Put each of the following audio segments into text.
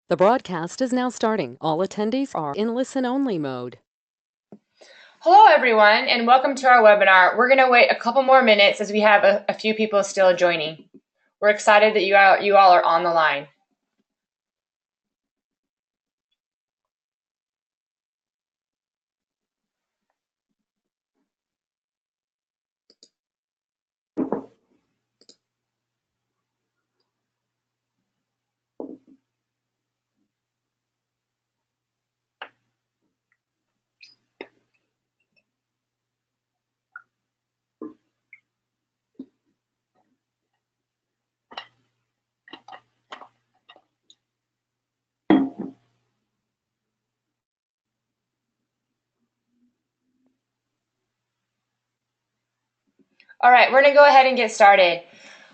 The broadcast is now starting. All attendees are in listen-only mode. Hello, everyone, and welcome to our webinar. We're going to wait a couple more minutes as we have a few people still joining. We're excited that you all are on the line. All right, we're going to go ahead and get started.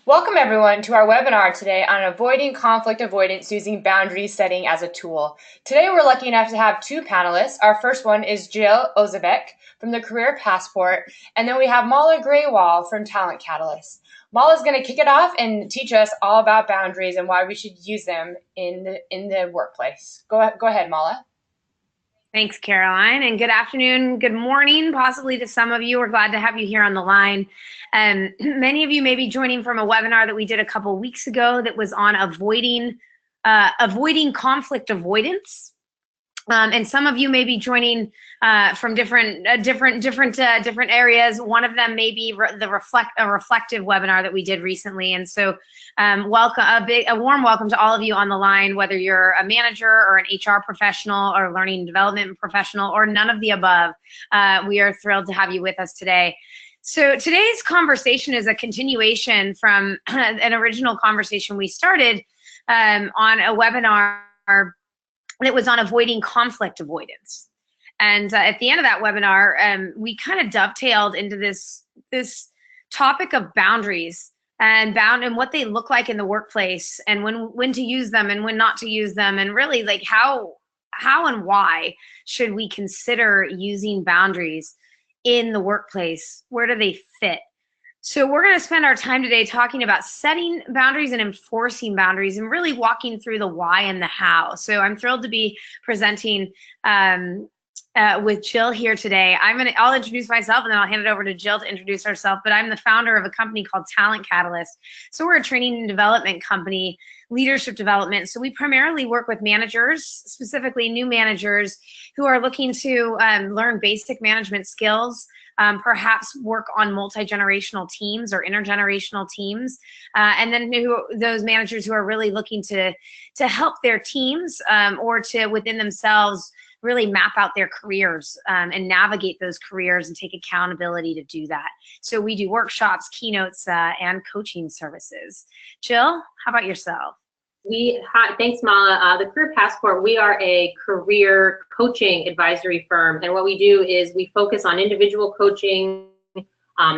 Welcome, everyone, to our webinar today on avoiding conflict avoidance using boundary setting as a tool. Today, we're lucky enough to have two panelists. Our first one is Jill Ozebek from the Career Passport, and then we have Mala Graywall from Talent Catalyst. Mala is going to kick it off and teach us all about boundaries and why we should use them in the workplace. Go ahead, Mala. Thanks, Caroline, and good afternoon, good morning, possibly to some of you. We're glad to have you here on the line. Many of you may be joining from a webinar that we did a couple weeks ago that was on avoiding conflict avoidance. And some of you may be joining from different areas. One of them may be a reflective webinar that we did recently. And so, welcome, a warm welcome to all of you on the line, whether you're a manager or an HR professional or learning and development professional or none of the above. We are thrilled to have you with us today. So today's conversation is a continuation from an original conversation we started on a webinar that was on avoiding conflict avoidance. And at the end of that webinar, we kind of dovetailed into this topic of boundaries and what they look like in the workplace, and when to use them and when not to use them, and really like how and why should we consider using boundaries in the workplace? Where do they fit? So we're going to spend our time today talking about setting boundaries and enforcing boundaries and really walking through the why and the how. So I'm thrilled to be presenting with Jill here today. I'll introduce myself and then I'll hand it over to Jill to introduce herself, but I'm the founder of a company called Talent Catalyst. So we're a training and development company, leadership development. So we primarily work with managers, specifically new managers who are looking to learn basic management skills, perhaps work on multi-generational teams or intergenerational teams, and then those managers who are really looking to help their teams or to within themselves really map out their careers and navigate those careers and take accountability to do that. So we do workshops, keynotes, and coaching services. Jill, how about yourself? Hi, thanks, Mala. The Career Passport, we are a career coaching advisory firm, and what we do is we focus on individual coaching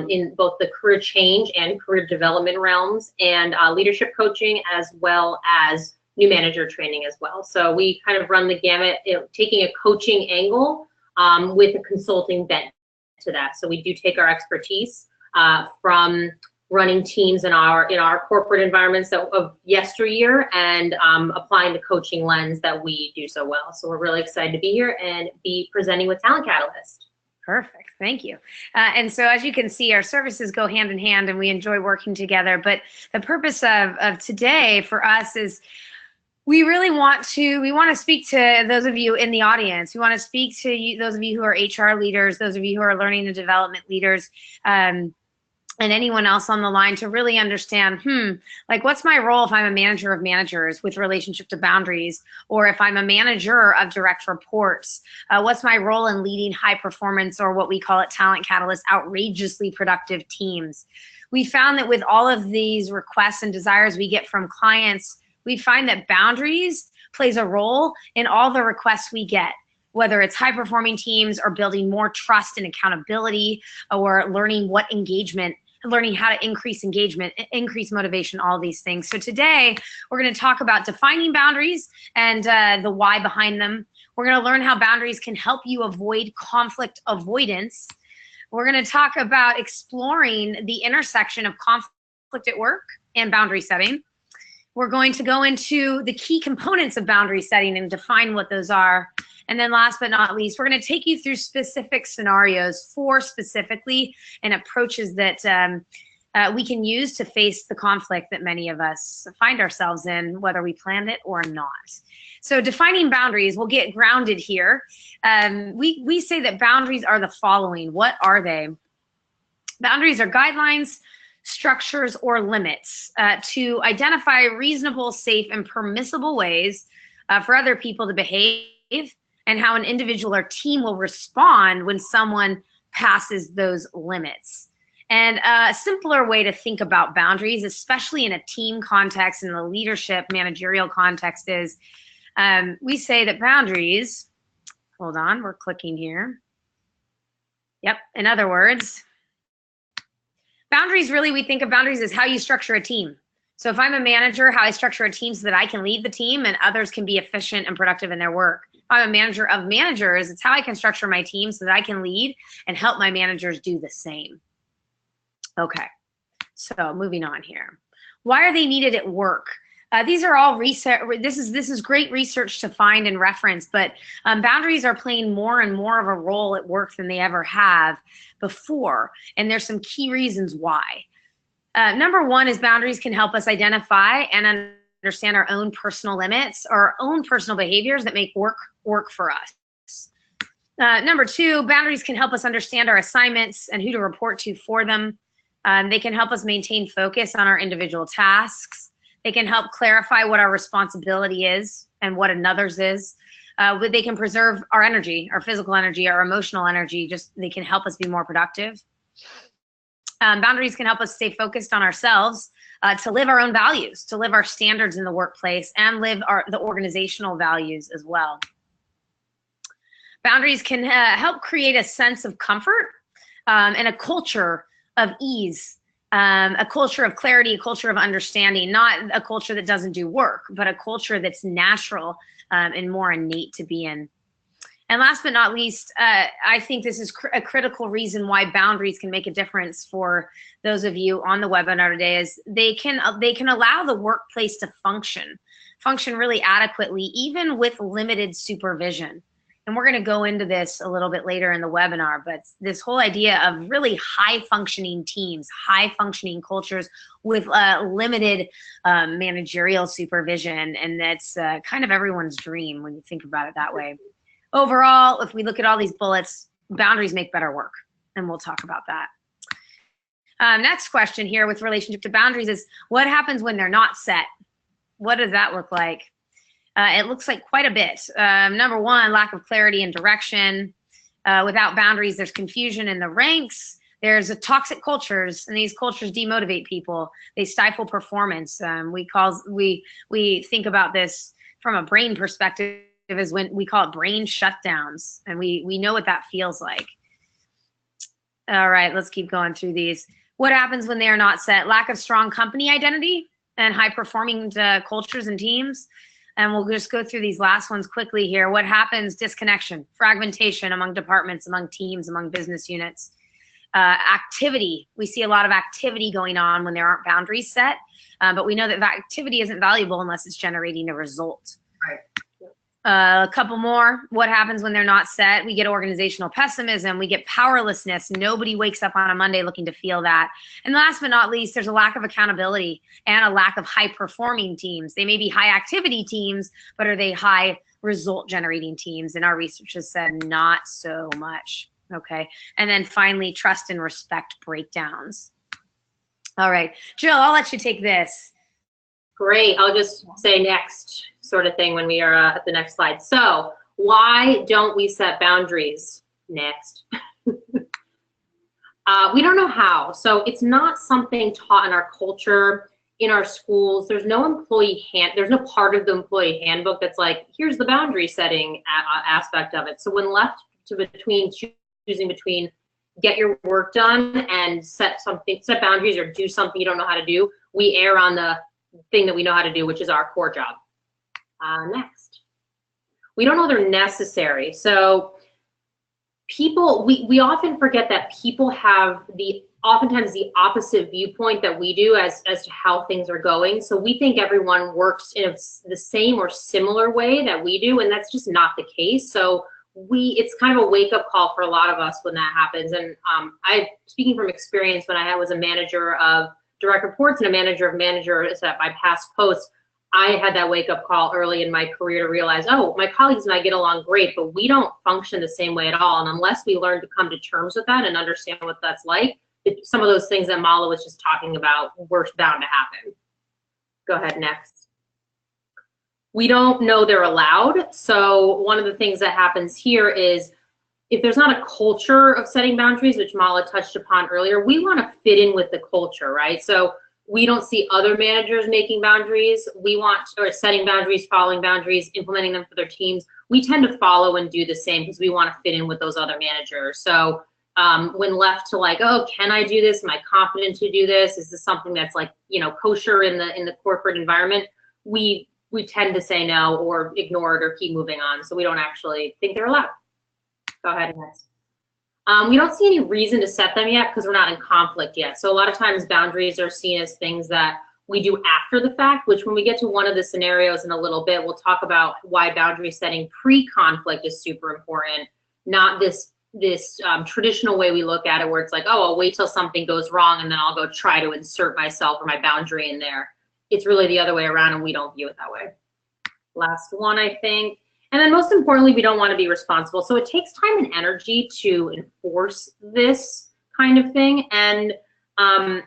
in both the career change and career development realms, and leadership coaching, as well as new manager training as well. So we kind of run the gamut, taking a coaching angle with a consulting bent to that. So we do take our expertise from running teams in our corporate environments of yesteryear and applying the coaching lens that we do so well. So we're really excited to be here and be presenting with Talent Catalyst. Perfect, thank you. And so as you can see, our services go hand in hand and we enjoy working together. But the purpose of today for us is we want to speak to those of you in the audience. We want to speak to you, those of you who are HR leaders, those of you who are learning and development leaders, and anyone else on the line, to really understand, like, what's my role if I'm a manager of managers with relationship to boundaries, or if I'm a manager of direct reports, what's my role in leading high performance, or what we call at Talent Catalyst, outrageously productive teams. We found that with all of these requests and desires we get from clients, we find that boundaries plays a role in all the requests we get, whether it's high performing teams or building more trust and accountability, or learning how to increase engagement, increase motivation, all these things. So today we're going to talk about defining boundaries and the why behind them. We're going to learn how boundaries can help you avoid conflict avoidance. We're going to talk about exploring the intersection of conflict at work and boundary setting. We're going to go into the key components of boundary setting and define what those are. And then last but not least, we're going to take you through specific scenarios, 4 specifically, and approaches that we can use to face the conflict that many of us find ourselves in, whether we planned it or not. So defining boundaries, we'll get grounded here. We say that boundaries are the following. What are they? Boundaries are guidelines, structures, or limits to identify reasonable, safe, and permissible ways for other people to behave, and how an individual or team will respond when someone passes those limits. And a simpler way to think about boundaries, especially in a team context, in the leadership managerial context, is we say that boundaries, hold on, we're clicking here. Yep, in other words, boundaries, really, we think of boundaries as how you structure a team. So if I'm a manager, how I structure a team so that I can lead the team and others can be efficient and productive in their work. If I'm a manager of managers, it's how I can structure my team so that I can lead and help my managers do the same. Okay, so moving on here. Why are they needed at work? These are all research. This is great research to find and reference, but boundaries are playing more and more of a role at work than they ever have before, and there's some key reasons why. Number one is boundaries can help us identify and understand our own personal limits or our own personal behaviors that make work for us. Number two, boundaries can help us understand our assignments and who to report to for them. They can help us maintain focus on our individual tasks. They can help clarify what our responsibility is and what another's is. They can preserve our energy, our physical energy, our emotional energy. They can help us be more productive. Boundaries can help us stay focused on ourselves, to live our own values, to live our standards in the workplace, and live the organizational values as well. Boundaries can help create a sense of comfort and a culture of ease, a culture of clarity, a culture of understanding, not a culture that doesn't do work, but a culture that's natural and more innate to be in. And last but not least, I think this is a critical reason why boundaries can make a difference for those of you on the webinar today, is they can allow the workplace to function really adequately, even with limited supervision. And we're going to go into this a little bit later in the webinar, but this whole idea of really high functioning teams, high functioning cultures with limited managerial supervision. And that's kind of everyone's dream when you think about it that way. Overall, if we look at all these bullets, boundaries make better work, and we'll talk about that. Next question here with relationship to boundaries is, what happens when they're not set? What does that look like? It looks like quite a bit. Number one, lack of clarity and direction. Without boundaries, there's confusion in the ranks. There's toxic cultures, and these cultures demotivate people. They stifle performance. We think about this from a brain perspective is when we call it brain shutdowns, and we know what that feels like. All right, let's keep going through these. What happens when they are not set? Lack of strong company identity and high performing cultures and teams. And we'll just go through these last ones quickly here. What happens? Disconnection, fragmentation among departments, among teams, among business units. Activity. We see a lot of activity going on when there aren't boundaries set, but we know that activity isn't valuable unless it's generating a result. Right. A couple more. What happens when they're not set? We get organizational pessimism. We get powerlessness. Nobody wakes up on a Monday looking to feel that. And last but not least, there's a lack of accountability and a lack of high performing teams. They may be high activity teams, but are they high result generating teams? And our research has said not so much. Okay. And then finally, trust and respect breakdowns. All right, Jill, I'll let you take this. Great. I'll just say next sort of thing when we are at the next slide. So why don't we set boundaries? Next. We don't know how. So it's not something taught in our culture, in our schools. There's no there's no part of the employee handbook that's like, here's the boundary setting aspect of it. So when left to choosing between get your work done and set boundaries or do something you don't know how to do, we err on the thing that we know how to do, which is our core job. Next. We don't know they're necessary. So people, we often forget that people have the oftentimes the opposite viewpoint that we do as to how things are going. So we think everyone works in the same or similar way that we do, and that's just not the case. So it's kind of a wake-up call for a lot of us when that happens. And speaking from experience, when I was a manager of direct reports and a manager of managers at my past post, I had that wake-up call early in my career to realize, oh, my colleagues and I get along great, but we don't function the same way at all. And unless we learn to come to terms with that and understand what that's like, some of those things that Mala was just talking about were bound to happen. Go ahead, next. We don't know they're allowed. So one of the things that happens here is if there's not a culture of setting boundaries, which Mala touched upon earlier, we want to fit in with the culture, right? So we don't see other managers making boundaries. Or setting boundaries, following boundaries, implementing them for their teams. We tend to follow and do the same because we want to fit in with those other managers. So when left to like, oh, can I do this? Am I confident to do this? Is this something that's like, kosher in the corporate environment? We tend to say no or ignore it or keep moving on. So we don't actually think they're allowed. Go ahead, next. We don't see any reason to set them yet because we're not in conflict yet. So a lot of times boundaries are seen as things that we do after the fact, which when we get to one of the scenarios in a little bit, we'll talk about why boundary setting pre-conflict is super important, not this traditional way we look at it where it's like, oh, I'll wait till something goes wrong and then I'll go try to insert myself or my boundary in there. It's really the other way around, and we don't view it that way. Last one, I think. And then most importantly, we don't want to be responsible. So it takes time and energy to enforce this kind of thing. And a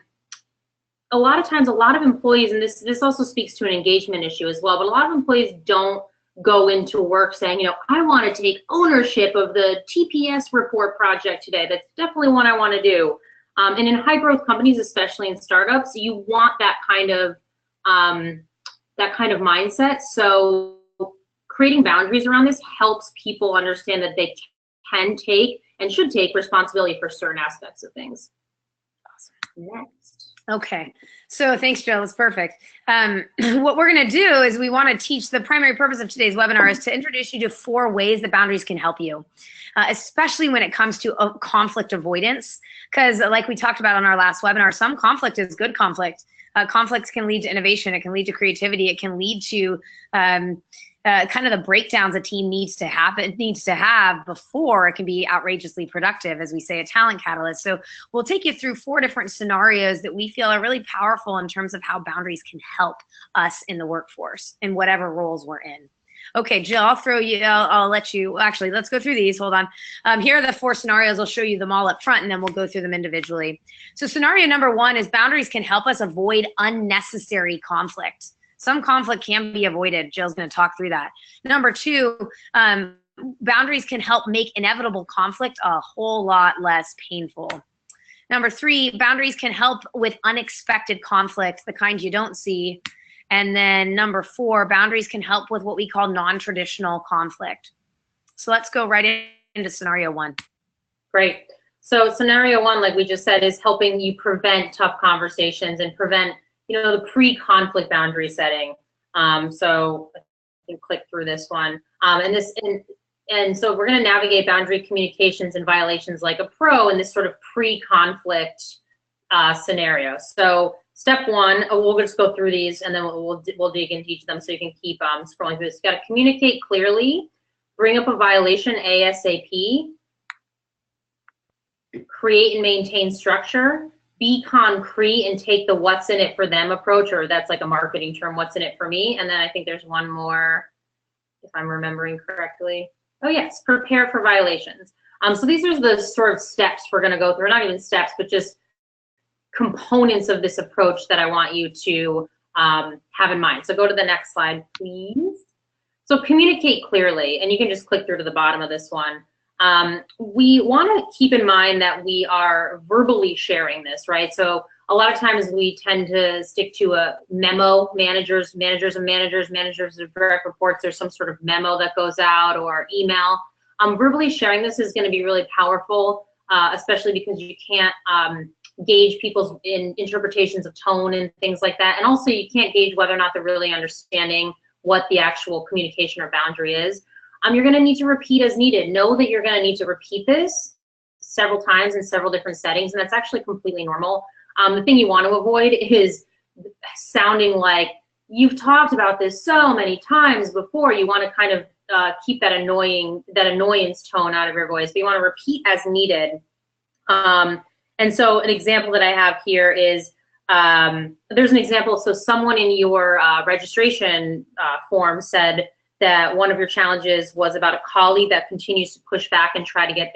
lot of times, a lot of employees, and this also speaks to an engagement issue as well, but a lot of employees don't go into work saying, I want to take ownership of the TPS report project today. That's definitely one I want to do. And in high growth companies, especially in startups, you want that kind of mindset. So creating boundaries around this helps people understand that they can take and should take responsibility for certain aspects of things. Awesome. Next. Okay, so thanks, Jill. That's perfect. What we're going to do is we want to teach, the primary purpose of today's webinar is to introduce you to 4 ways that boundaries can help you, especially when it comes to conflict avoidance. Because like we talked about on our last webinar, some conflict is good conflict. Conflicts can lead to innovation. It can lead to creativity. It can lead to kind of the breakdowns a team needs to have before it can be outrageously productive, as we say, a talent catalyst. So we'll take you through 4 different scenarios that we feel are really powerful in terms of how boundaries can help us in the workforce in whatever roles we're in. Okay, Jill, I'll let you, actually, let's go through these. Hold on. Here are the 4 scenarios. I'll show you them all up front, and then we'll go through them individually. So scenario number 1 is boundaries can help us avoid unnecessary conflict. Some conflict can be avoided. Jill's going to talk through that. Number 2, boundaries can help make inevitable conflict a whole lot less painful. Number 3, boundaries can help with unexpected conflict, the kind you don't see. And then number 4, boundaries can help with what we call non-traditional conflict. So let's go right into scenario 1. Great. So scenario 1, like we just said, is helping you prevent tough conversations and prevent, the pre-conflict boundary setting. So I can click through this one. And so we're going to navigate boundary communications and violations like a pro in this sort of pre-conflict scenario. So step 1, we'll just go through these and then we'll dig into each of them so you can keep scrolling through this. You got to communicate clearly, bring up a violation ASAP, create and maintain structure, be concrete and take the what's in it for them approach, or that's like a marketing term, what's in it for me. And then I think there's one more, if I'm remembering correctly. Oh yes, prepare for violations. So these are the sort of steps we're going to go through, not even steps, but just components of this approach that I want you to have in mind. So go to the next slide, please. So communicate clearly, and you can just click through to the bottom of this one. We want to keep in mind that we are verbally sharing this, right? So a lot of times we tend to stick to a memo, managers of direct reports, there's some sort of memo that goes out or email. Verbally sharing this is going to be really powerful, especially because you can't gauge people's interpretations of tone and things like that. And also you can't gauge whether or not they're really understanding what the actual communication or boundary is. You're going to need to repeat as needed. Know that you're going to need to repeat this several times in several different settings, and that's actually completely normal. The thing you want to avoid is sounding like you've talked about this so many times before. You want to kind of keep that annoyance tone out of your voice, but you want to repeat as needed. And so an example that I have here is, there's an example. So someone in your registration form said that one of your challenges was about a colleague that continues to push back and try to get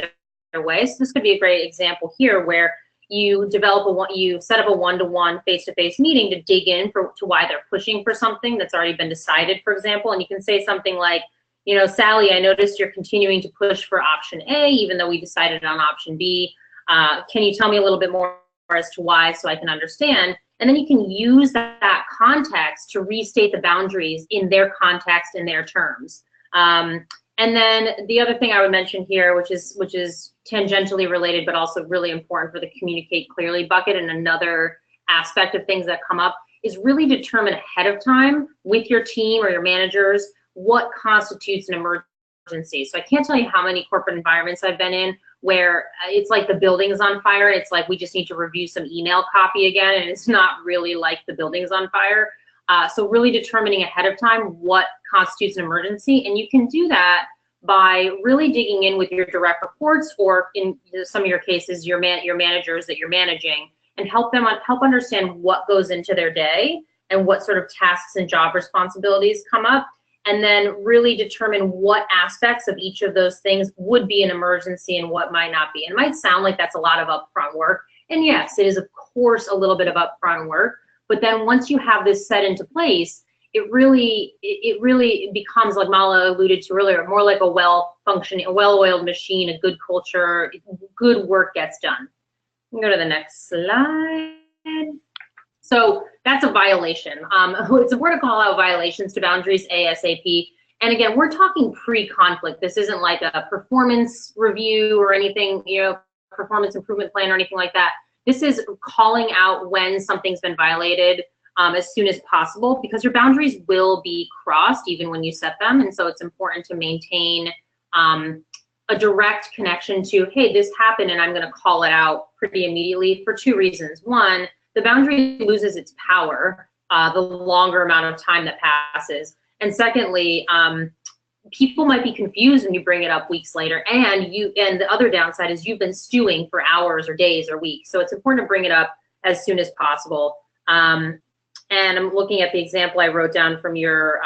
their way. So this could be a great example here where you set up a one-to-one face-to-face meeting to dig in to why they're pushing for something that's already been decided, for example. And you can say something like, you know, Sally, I noticed you're continuing to push for option A, even though we decided on option B. Can you tell me a little bit more as to why, so I can understand? And then you can use that context to restate the boundaries in their context and their terms. And then the other thing I would mention here, which is tangentially related, but also really important for the communicate clearly bucket, and another aspect of things that come up, is really determine ahead of time with your team or your managers what constitutes an emergency. So I can't tell you how many corporate environments I've been in where it's like the building's on fire. It's like we just need to review some email copy again, and it's not really like the building's on fire. So really determining ahead of time what constitutes an emergency, and you can do that by really digging in with your direct reports, or in some of your cases, your managers that you're managing, and help understand what goes into their day and what sort of tasks and job responsibilities come up, and then really determine what aspects of each of those things would be an emergency and what might not be. And it might sound like that's a lot of upfront work, and yes, it is of course a little bit of upfront work, but then once you have this set into place, it really becomes, like Mala alluded to earlier, more like a well-functioning, a well-oiled machine, a good culture, good work gets done. Go to the next slide. So that's a violation. It's important to call out violations to boundaries ASAP. And again, we're talking pre-conflict. This isn't like a performance review or anything, you know, performance improvement plan or anything like that. This is calling out when something's been violated as soon as possible, because your boundaries will be crossed even when you set them. And so it's important to maintain a direct connection to, hey, this happened and I'm going to call it out pretty immediately for two reasons. One, the boundary loses its power the longer amount of time that passes. And secondly, people might be confused when you bring it up weeks later, and the other downside is you've been stewing for hours or days or weeks. So it's important to bring it up as soon as possible. And I'm looking at the example I wrote down from your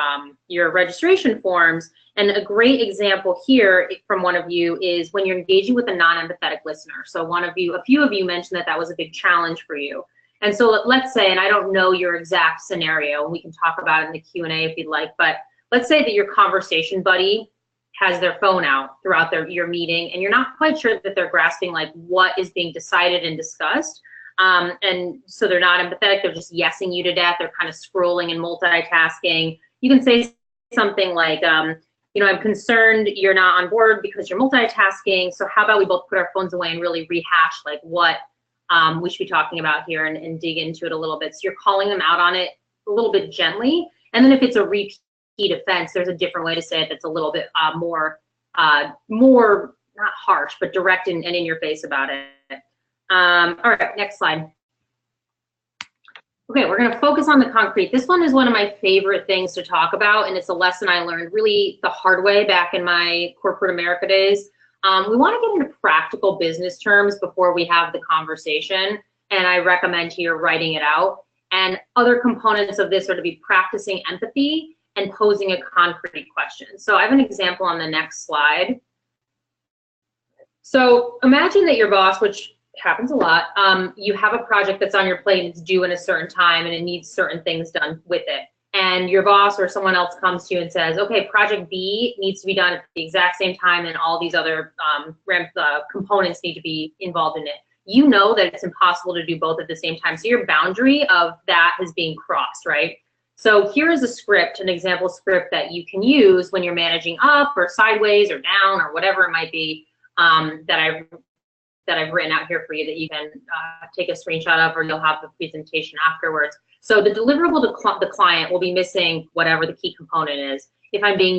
registration forms, and a great example here from one of you is when you're engaging with a non-empathetic listener. So a few of you mentioned that was a big challenge for you. And so let's say, and I don't know your exact scenario, and we can talk about it in the Q&A if you'd like, but let's say that your conversation buddy has their phone out throughout your meeting, and you're not quite sure that they're grasping like what is being decided and discussed. And so they're not empathetic, they're just yesing you to death, they're kind of scrolling and multitasking. You can say something like, you know, I'm concerned you're not on board because you're multitasking, so how about we both put our phones away and really rehash like what we should be talking about here, and dig into it a little bit. So you're calling them out on it a little bit gently, and then if it's a repeat offense, there's a different way to say it that's a little bit more not harsh, but direct and in your face about it. All right, next slide. Okay, we're gonna focus on the concrete. This one is one of my favorite things to talk about, and it's a lesson I learned really the hard way back in my corporate America days. We wanna get into practical business terms before we have the conversation, and I recommend here writing it out. And other components of this are to be practicing empathy and posing a concrete question. So I have an example on the next slide. So imagine that your boss, which happens a lot, you have a project that's on your plate, it's due in a certain time, and it needs certain things done with it. And your boss or someone else comes to you and says, okay, project B needs to be done at the exact same time, and all these other components need to be involved in it. You know that it's impossible to do both at the same time. So your boundary of that is being crossed, right? So here is a script, an example script that you can use when you're managing up or sideways or down or whatever it might be, that I've written out here for you that you can take a screenshot of, or you'll have the presentation afterwards. So the deliverable to the client will be missing whatever the key component is. If I'm being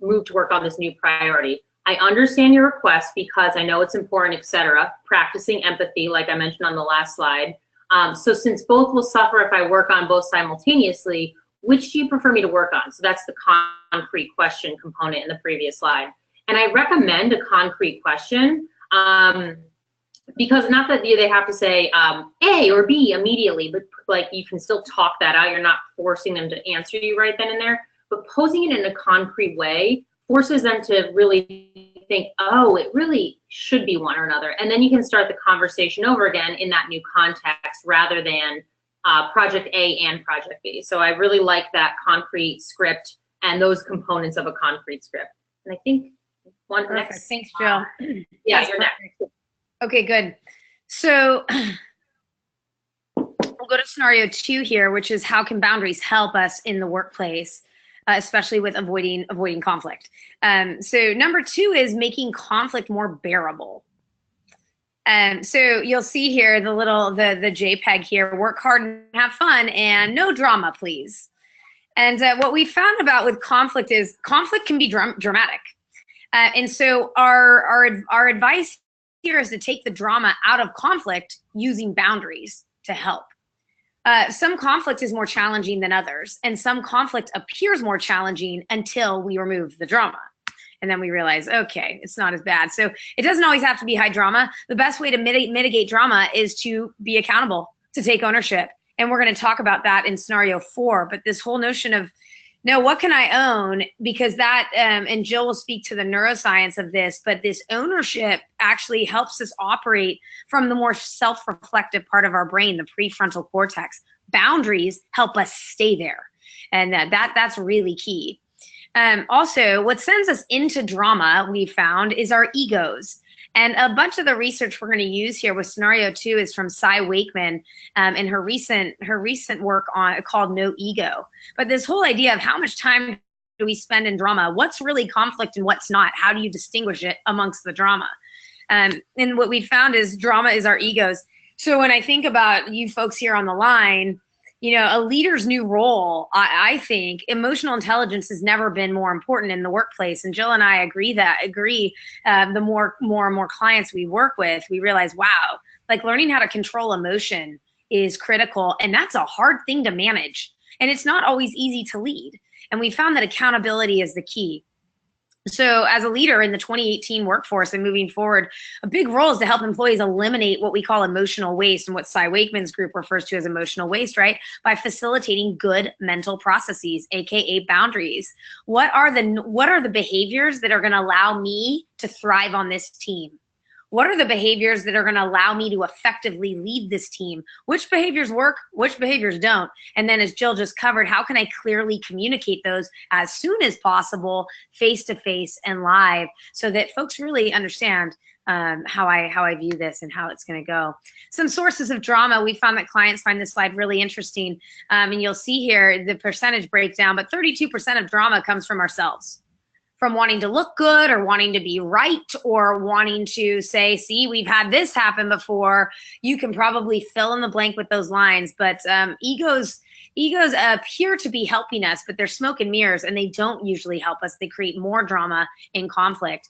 moved to work on this new priority, I understand your request because I know it's important, etc. Practicing empathy, like I mentioned on the last slide. So since both will suffer if I work on both simultaneously, which do you prefer me to work on? So that's the concrete question component in the previous slide. And I recommend a concrete question because not that they have to say A or B immediately, but like you can still talk that out. You're not forcing them to answer you right then and there, but posing it in a concrete way forces them to really think, oh, it really should be one or another. And then you can start the conversation over again in that new context rather than project A and project B. So I really like that concrete script and those components of a concrete script. And I think one Perfect. next. Thanks, Jill. Yeah, you're next. Okay, good. So we'll go to scenario 2 here, which is how can boundaries help us in the workplace, especially with avoiding conflict. So number 2 is making conflict more bearable. So you'll see here the JPEG here, work hard and have fun and no drama, please. And what we found about with conflict is conflict can be dramatic. And so our advice here is to take the drama out of conflict using boundaries to help. Some conflict is more challenging than others, and some conflict appears more challenging until we remove the drama. And then we realize, okay, it's not as bad. So it doesn't always have to be high drama. The best way to mitigate drama is to be accountable, to take ownership. And we're going to talk about that in scenario 4. But this whole notion of, no, what can I own? Because that, and Jill will speak to the neuroscience of this, but this ownership actually helps us operate from the more self-reflective part of our brain, the prefrontal cortex. Boundaries help us stay there. And that's really key. Also, what sends us into drama, we found, is our egos. And a bunch of the research we're going to use here with scenario 2 is from Cy Wakeman in her recent work on called No Ego. But this whole idea of how much time do we spend in drama, what's really conflict and what's not, how do you distinguish it amongst the drama? And what we found is drama is our egos. So when I think about you folks here on the line, you know, a leader's new role, I think emotional intelligence has never been more important in the workplace. And Jill and I agree. The more and more clients we work with, we realize, wow, like learning how to control emotion is critical. And that's a hard thing to manage. And it's not always easy to lead. And we found that accountability is the key. So as a leader in the 2018 workforce and moving forward, a big role is to help employees eliminate what we call emotional waste and what Cy Wakeman's group refers to as emotional waste, right? By facilitating good mental processes, AKA boundaries. What are the behaviors that are going to allow me to thrive on this team? What are the behaviors that are going to allow me to effectively lead this team? Which behaviors work, which behaviors don't? And then as Jill just covered, how can I clearly communicate those as soon as possible, face-to-face and live, so that folks really understand how I view this and how it's going to go. Some sources of drama, we found that clients find this slide really interesting. And you'll see here the percentage breakdown, but 32% of drama comes from ourselves. From wanting to look good or wanting to be right or wanting to say, see, we've had this happen before. You can probably fill in the blank with those lines, but egos appear to be helping us, but they're smoke and mirrors, and they don't usually help us. They create more drama and conflict.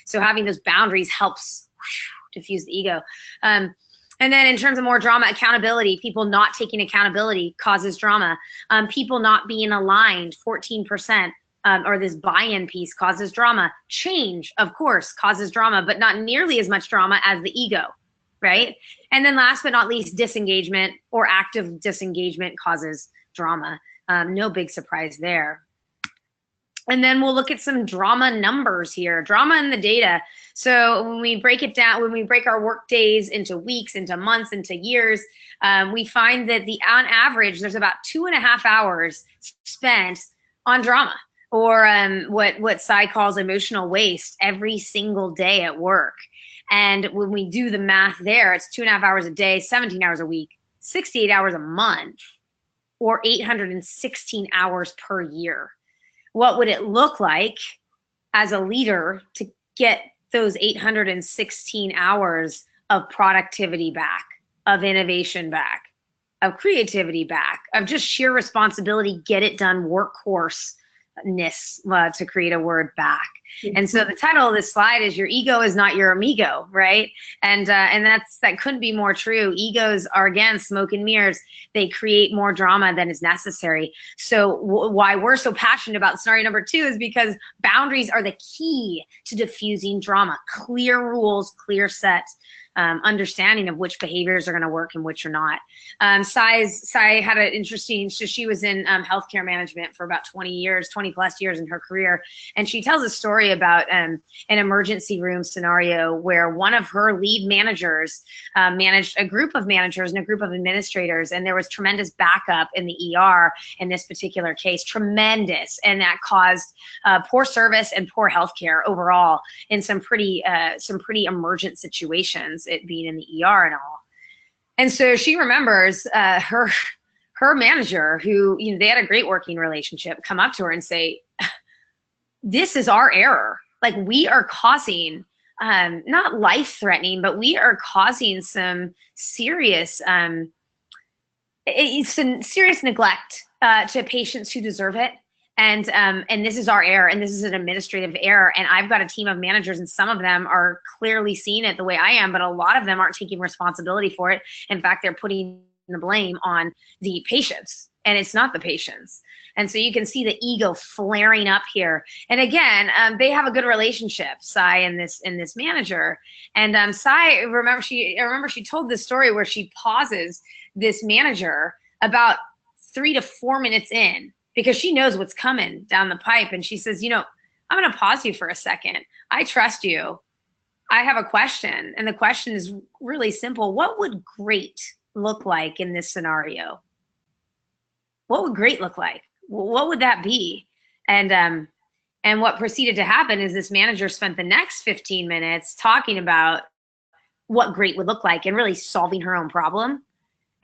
So having those boundaries helps diffuse the ego. And then in terms of more drama, accountability, people not taking accountability causes drama. People not being aligned, 14%. Or this buy-in piece causes drama. Change, of course, causes drama, but not nearly as much drama as the ego, right? And then last but not least, disengagement or active disengagement causes drama. No big surprise there. And then we'll look at some drama numbers here, drama in the data. So when we break it down, when we break our work days into weeks, into months, into years, we find that on average, there's about 2.5 hours spent on drama, or what Cy calls emotional waste every single day at work. And when we do the math there, it's 2.5 hours a day, 17 hours a week, 68 hours a month, or 816 hours per year. What would it look like as a leader to get those 816 hours of productivity back, of innovation back, of creativity back, of just sheer responsibility, get it done, workhorse to create a word back. And so the title of this slide is "Your ego is not your amigo," right? And that couldn't be more true. Egos are, again, smoke and mirrors. They create more drama than is necessary. So why we're so passionate about scenario number 2 is because boundaries are the key to diffusing drama. Clear rules, clear set understanding of which behaviors are going to work and which are not. Sai had an interesting, so she was in healthcare management for about 20 plus years in her career. And she tells a story about an emergency room scenario where one of her lead managers managed a group of managers and a group of administrators. And there was tremendous backup in the ER in this particular case, tremendous. And that caused poor service and poor healthcare overall in some pretty emergent situations, it being in the ER and all. And so she remembers her manager, who, you know, they had a great working relationship, come up to her and say, "This is our error. Like, we are causing not life-threatening, but we are causing some serious neglect to patients who deserve it. And this is our error, and this is an administrative error. And I've got a team of managers, and some of them are clearly seeing it the way I am, but a lot of them aren't taking responsibility for it. In fact, they're putting the blame on the patients, and it's not the patients." And so you can see the ego flaring up here. And again, they have a good relationship, Sai and this manager. And Sai, I remember she told this story where she pauses this manager about 3 to 4 minutes in, because she knows what's coming down the pipe. And she says, "You know, I'm going to pause you for a second. I trust you. I have a question." And the question is really simple. What would great look like in this scenario? What would great look like? What would that be? And what proceeded to happen is this manager spent the next 15 minutes talking about what great would look like and really solving her own problem.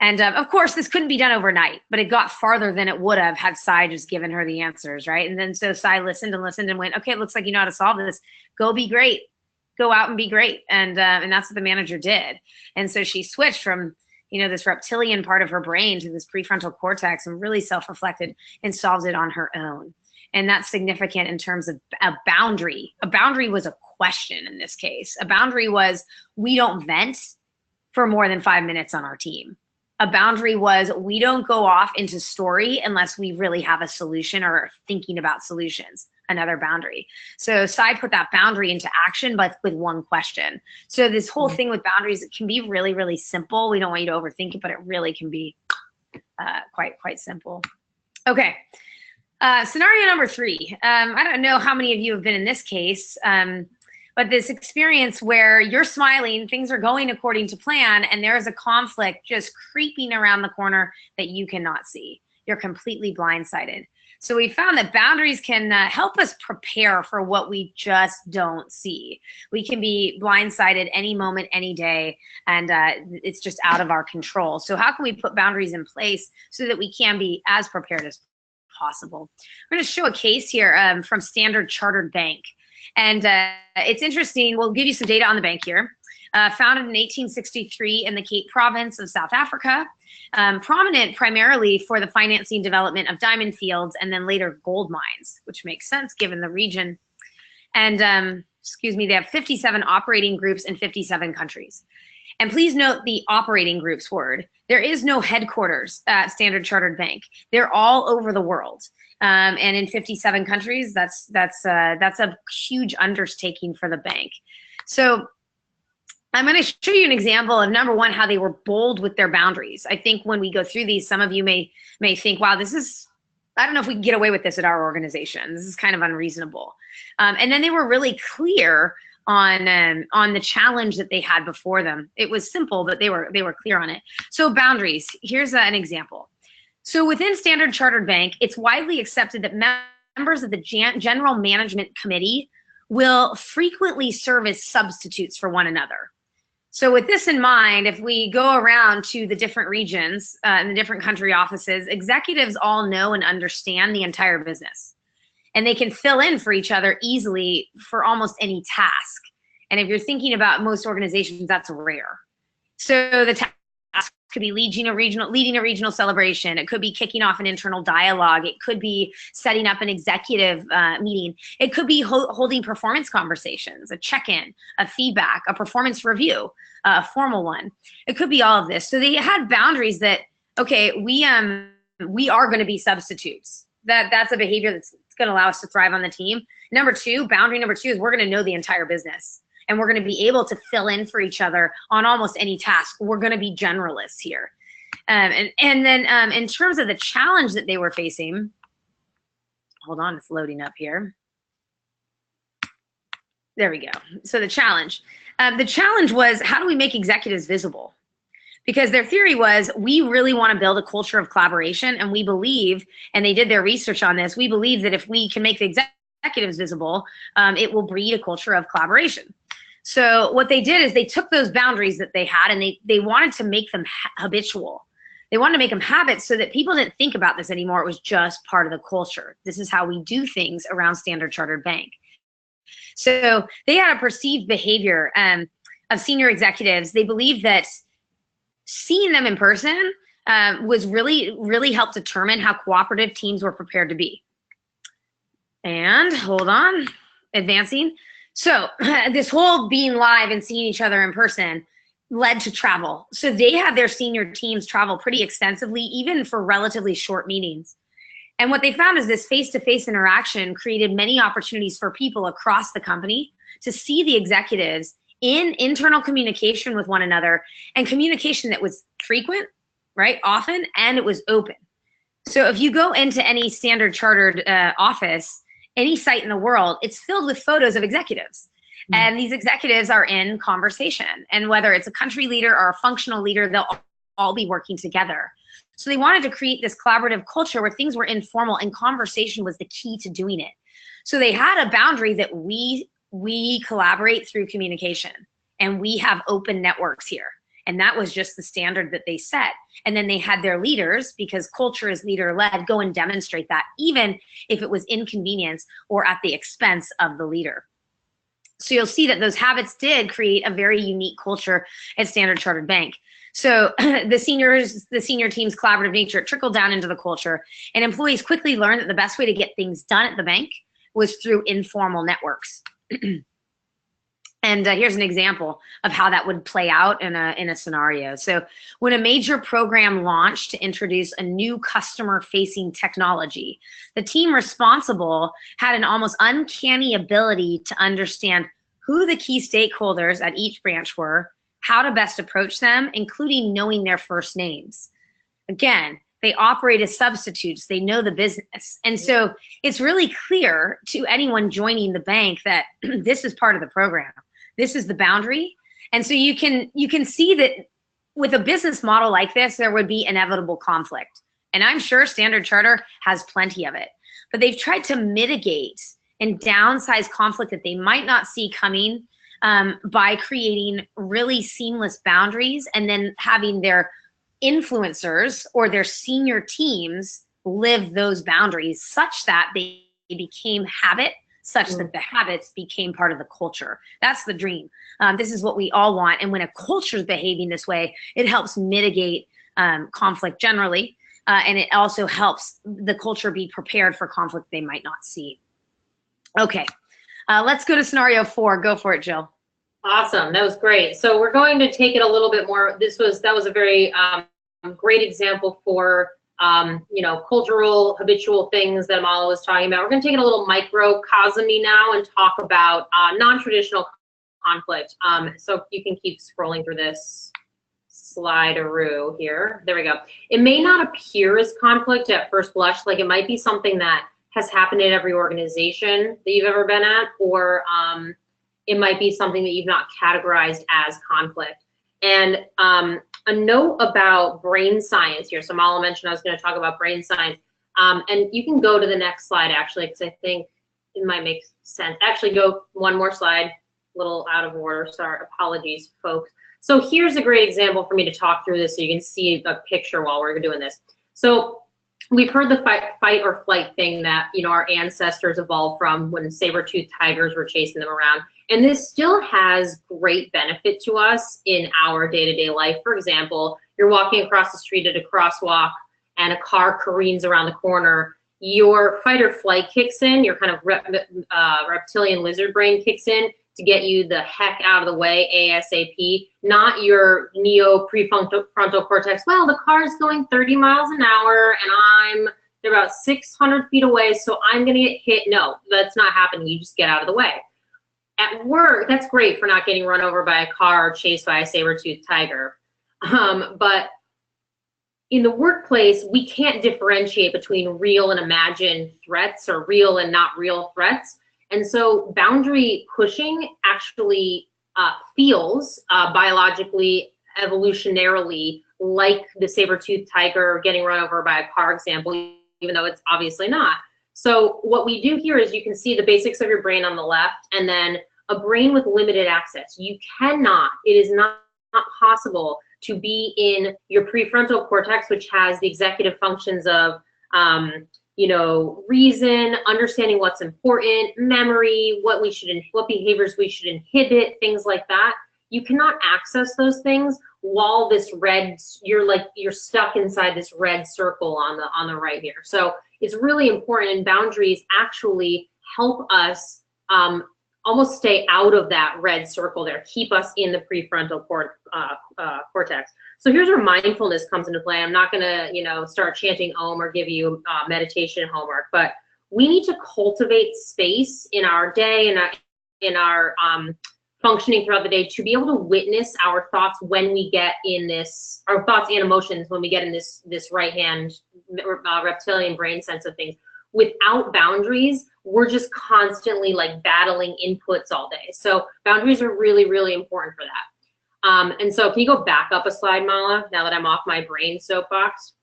And of course, this couldn't be done overnight, but it got farther than it would have had Sai just given her the answers, right? And then so Sai listened and went, "Okay, it looks like you know how to solve this. Go be great. Go out and be great." And that's what the manager did. And so she switched from, you know, this reptilian part of her brain to this prefrontal cortex and really self-reflected and solved it on her own. And that's significant in terms of a boundary. A boundary was a question in this case. A boundary was, we don't vent for more than 5 minutes on our team. A boundary was, we don't go off into story unless we really have a solution or are thinking about solutions. Another boundary. So Sai put that boundary into action, but with one question. So this whole thing with boundaries, it can be really, really simple. We don't want you to overthink it, but it really can be quite simple. Okay. Scenario number 3. I don't know how many of you have been in this case, but this experience where you're smiling, things are going according to plan, and there is a conflict just creeping around the corner that you cannot see. You're completely blindsided. So we found that boundaries can help us prepare for what we just don't see. We can be blindsided any moment, any day, and it's just out of our control. So how can we put boundaries in place so that we can be as prepared as possible? I'm going to show a case here from Standard Chartered Bank. And it's interesting. We'll give you some data on the bank here. Founded in 1863 in the Cape Province of South Africa, prominent primarily for the financing and development of diamond fields and then later gold mines, which makes sense given the region. And they have 57 operating groups in 57 countries. And please note the operating groups word. There is no headquarters at Standard Chartered Bank. They're all over the world. And in 57 countries, that's a huge undertaking for the bank. So I'm going to show you an example of, number one, how they were bold with their boundaries. I think when we go through these, some of you may think, wow, I don't know if we can get away with this at our organization. This is kind of unreasonable. And then they were really clear on the challenge that they had before them. It was simple, but they were clear on it. So boundaries, here's an example. So within Standard Chartered Bank, it's widely accepted that members of the General Management Committee will frequently serve as substitutes for one another. So with this in mind, if we go around to the different regions and the different country offices, executives all know and understand the entire business. And they can fill in for each other easily for almost any task. And if you're thinking about most organizations, that's rare. So the task Could be leading a regional celebration. It could be kicking off an internal dialogue. It could be setting up an executive meeting. It could be holding performance conversations, a check-in, a feedback, a performance review, a formal one. It could be all of this. So they had boundaries that, okay, we are going to be substitutes. That's a behavior that's going to allow us to thrive on the team. Boundary number two is we're going to know the entire business. And we're going to be able to fill in for each other on almost any task. We're going to be generalists here. And then in terms of the challenge that they were facing, hold on, it's loading up here. There we go. So the challenge was, how do we make executives visible? Because their theory was, we really want to build a culture of collaboration, and we believe, and they did their research on this, we believe that if we can make the executives visible, it will breed a culture of collaboration. So what they did is they took those boundaries that they had, and they wanted to make them habitual. They wanted to make them habits so that people didn't think about this anymore. It was just part of the culture. This is how we do things around Standard Chartered Bank. So they had a perceived behavior of senior executives. They believed that seeing them in person was really helped determine how cooperative teams were prepared to be. And hold on, advancing. So this whole being live and seeing each other in person led to travel. So they had their senior teams travel pretty extensively, even for relatively short meetings. And what they found is this face-to-face interaction created many opportunities for people across the company to see the executives in internal communication with one another, and communication that was frequent, right, often, and it was open. So if you go into any Standard Chartered office, any site in the world, it's filled with photos of executives. And these executives are in conversation. And whether it's a country leader or a functional leader, they'll all be working together. So they wanted to create this collaborative culture where things were informal and conversation was the key to doing it. So they had a boundary that we collaborate through communication, and we have open networks here. And that was just the standard that they set. And then they had their leaders, because culture is leader-led, go and demonstrate that, even if it was inconvenience or at the expense of the leader. So you'll see that those habits did create a very unique culture at Standard Chartered Bank. So the senior team's collaborative nature trickled down into the culture, and employees quickly learned that the best way to get things done at the bank was through informal networks. And here's an example of how that would play out in a scenario. So when a major program launched to introduce a new customer-facing technology, the team responsible had an almost uncanny ability to understand who the key stakeholders at each branch were, how to best approach them, including knowing their first names. Again, they operate as substitutes. They know the business. And so it's really clear to anyone joining the bank that this is part of the program. This is the boundary. And so you can see that with a business model like this, there would be inevitable conflict. And I'm sure Standard Charter has plenty of it. But they've tried to mitigate and downsize conflict that they might not see coming by creating really seamless boundaries, and then having their influencers or their senior teams live those boundaries such that they became habit, such that the habits became part of the culture. That's the dream. This is what we all want. And when a culture is behaving this way, it helps mitigate conflict generally. And it also helps the culture be prepared for conflict they might not see. Okay, let's go to scenario 4. Go for it, Jill. Awesome, that was great. So we're going to take it a little bit more. That was a very great example for cultural, habitual things that Amala was talking about. We're going to take it a little microcosm-y now and talk about non-traditional conflict. So you can keep scrolling through this slide-a-roo here. There we go. It may not appear as conflict at first blush, like it might be something that has happened in every organization that you've ever been at, or it might be something that you've not categorized as conflict. And a note about brain science here. So Mala mentioned I was going to talk about brain science. And you can go to the next slide, actually, because I think it might make sense. Actually, go one more slide, a little out of order. Sorry, apologies, folks. So here's a great example for me to talk through this so you can see a picture while we're doing this. So we've heard the fight or flight thing that our ancestors evolved from when saber-toothed tigers were chasing them around. And this still has great benefit to us in our day-to-day life. For example, you're walking across the street at a crosswalk and a car careens around the corner, your fight or flight kicks in, your kind of reptilian lizard brain kicks in to get you the heck out of the way ASAP, not your neo-prefrontal cortex. Well, the car's going 30 miles an hour and they're about 600 feet away, so I'm gonna get hit. No, that's not happening. You just get out of the way. At work, that's great for not getting run over by a car or chased by a saber-toothed tiger. But in the workplace, we can't differentiate between real and imagined threats or real and not real threats. And so boundary pushing actually feels biologically, evolutionarily like the saber-toothed tiger getting run over by a car example, even though it's obviously not. So what we do here is you can see the basics of your brain on the left and then a brain with limited access. You cannot, it is not possible to be in your prefrontal cortex, which has the executive functions of, you know, reason, understanding what's important, memory, what behaviors we should inhibit, things like that. You cannot access those things while this red, you're stuck inside this red circle on the right here. So it's really important, and boundaries actually help us almost stay out of that red circle there, keep us in the prefrontal cortex. So here's where mindfulness comes into play. I'm not gonna, you know, start chanting Om or give you meditation homework, but we need to cultivate space in our day and in our functioning throughout the day to be able to witness our thoughts when we get in this, our thoughts and emotions when we get in this right hand reptilian brain sense of things. Without boundaries, we're just constantly like battling inputs all day. So boundaries are really, really important for that. And so can you go back up a slide, Mala, now that I'm off my brain soapbox?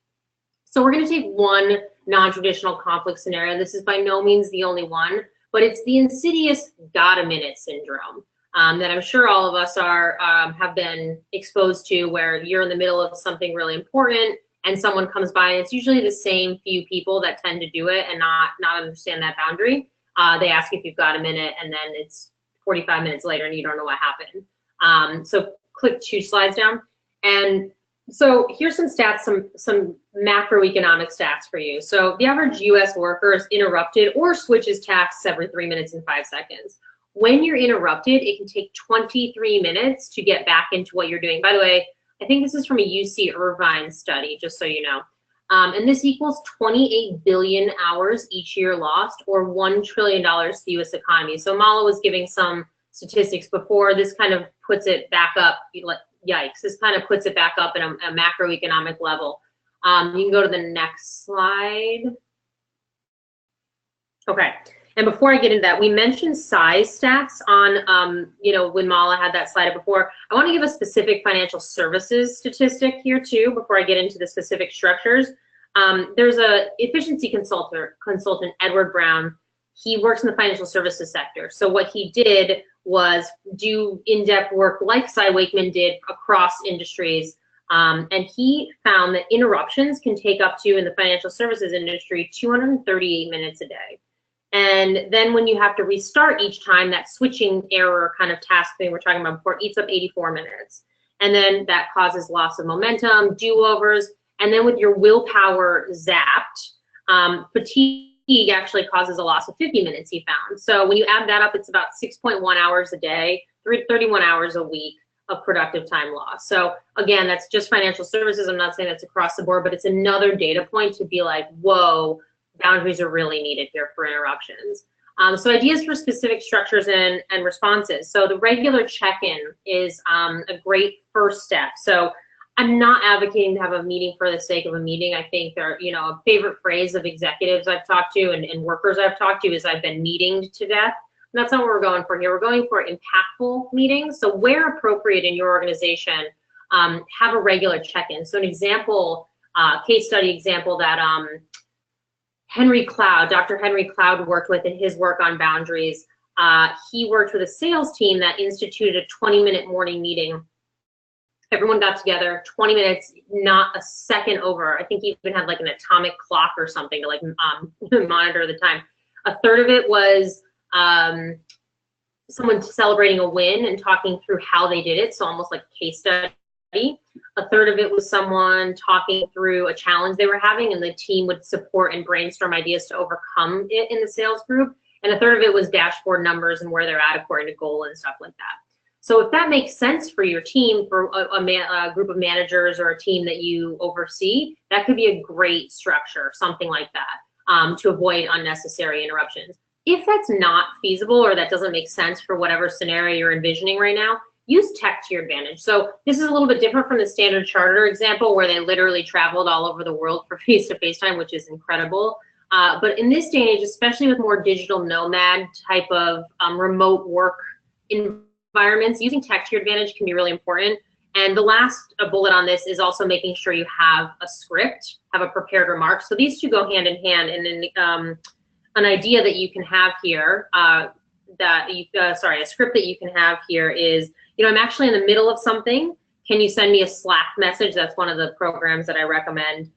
So we're gonna take one non-traditional conflict scenario. This is by no means the only one, but it's the insidious got a minute syndrome that I'm sure all of us have been exposed to, where you're in the middle of something really important and someone comes by, and it's usually the same few people that tend to do it and not understand that boundary. They ask if you've got a minute, and then it's 45 minutes later and you don't know what happened. So click 2 slides down. And so here's some stats, some macroeconomic stats for you. So the average US worker is interrupted or switches tasks every 3 minutes and 5 seconds. When you're interrupted, it can take 23 minutes to get back into what you're doing. By the way, I think this is from a UC Irvine study, just so you know. And this equals 28 billion hours each year lost, or $1 trillion to the US economy. So Mala was giving some statistics before. This kind of puts it back up, yikes, this kind of puts it back up in a macroeconomic level. You can go to the next slide. Okay. And before I get into that, we mentioned size stats on, you know, when Mala had that slide up before. I want to give a specific financial services statistic here too, before I get into the specific structures. There's a efficiency consultant, Edward Brown. He works in the financial services sector. So what he did was do in-depth work like Cy Wakeman did across industries. And he found that interruptions can take up to, in the financial services industry, 238 minutes a day. And then when you have to restart each time, that switching error kind of task thing we're talking about before eats up 84 minutes. And then that causes loss of momentum, do-overs, and then with your willpower zapped, fatigue actually causes a loss of 50 minutes, he found. So when you add that up, it's about 6.1 hours a day, 31 hours a week of productive time loss. So again, that's just financial services. I'm not saying that's across the board, but it's another data point to be like, whoa, boundaries are really needed here for interruptions. So ideas for specific structures and responses. So the regular check-in is a great first step. So I'm not advocating to have a meeting for the sake of a meeting. I think they're, you know, a favorite phrase of executives I've talked to and workers I've talked to is I've been meetinged to death. And that's not what we're going for here. We're going for impactful meetings. So where appropriate in your organization, have a regular check-in. So an example, case study example that Dr. Henry Cloud worked with in his work on boundaries. He worked with a sales team that instituted a 20-minute morning meeting. Everyone got together, 20 minutes, not a second over. I think he even had like an atomic clock or something to like monitor the time. A third of it was someone celebrating a win and talking through how they did it. So almost like a case study A third of it was someone talking through a challenge they were having, and the team would support and brainstorm ideas to overcome it in the sales group. And a third of it was dashboard numbers and where they're at according to goal and stuff like that. So if that makes sense for your team, for a group of managers or a team that you oversee, that could be a great structure, something like that, to avoid unnecessary interruptions. If that's not feasible or that doesn't make sense for whatever scenario you're envisioning right now, use tech to your advantage. So this is a little bit different from the Standard Charter example where they literally traveled all over the world for face-to-face time, which is incredible. But in this day and age, especially with more digital nomad type of remote work environments, using tech to your advantage can be really important. And the last bullet on this is also making sure you have a script, have a prepared remark. So these two go hand in hand. And then an idea that you can have here, a script that you can have here is, I'm actually in the middle of something. Can you send me a Slack message? That's one of the programs that I recommend